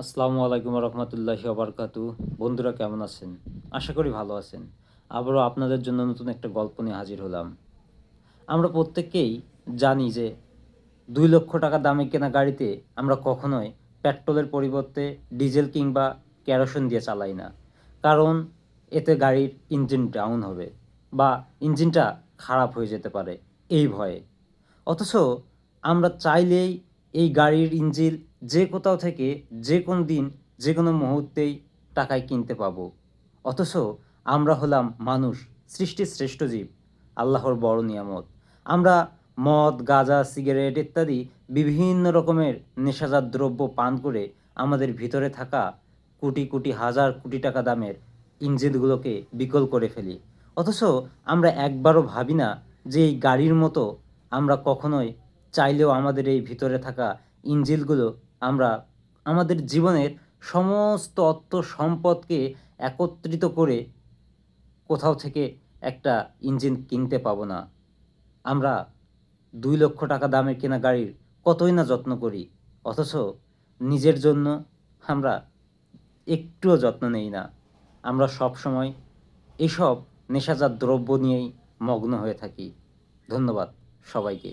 আসসালামু আলাইকুম রহমতুল্লাহি ওবরকাতু। বন্ধুরা কেমন আছেন? আশা করি ভালো আছেন। আবারও আপনাদের জন্য নতুন একটা গল্প নিয়ে হাজির হলাম। আমরা প্রত্যেকেই জানি যে ৳২,০০,০০০ দামে কেনা গাড়িতে আমরা কখনোই পেট্রোলের পরিবর্তে ডিজেল কিংবা কেরোসিন দিয়ে চালাই না। কারণ এতে গাড়ির ইঞ্জিন ডাউন হবে বা ইঞ্জিনটা খারাপ হয়ে যেতে পারে এই ভয়ে। অথচ আমরা চাইলেই এই গাড়ির ইঞ্জিন যে কোথাও থেকে যে কোনো দিন যে কোনো মুহূর্তেই টাকায় কিনতে পাবো। অথচ আমরা হলাম মানুষ, সৃষ্টির শ্রেষ্ঠ জীব, আল্লাহর বড় নিয়ামত। আমরা মদ, গাঁজা, সিগারেট ইত্যাদি বিভিন্ন রকমের নেশাজাত দ্রব্য পান করে আমাদের ভিতরে থাকা কোটি কোটি হাজার কোটি টাকা দামের ইঞ্জিনগুলোকে বিকল করে ফেলি। অথচ আমরা একবারও ভাবি না যে এই গাড়ির মতো আমরা কখনোই চাইলেও আমাদের এই ভিতরে থাকা ইঞ্জিনগুলো আমরা আমাদের জীবনের সমস্ত অর্থ সম্পদকে একত্রিত করে কোথাও থেকে একটা ইঞ্জিন কিনতে পাবো না। আমরা ৳২,০০,০০০ দামের কেনা গাড়ির কতই না যত্ন করি। অথচ নিজের জন্য আমরা একটুও যত্ন নেই না। আমরা সবসময় এসব নেশাজাত দ্রব্য নিয়েই মগ্ন হয়ে থাকি। ধন্যবাদ সবাইকে।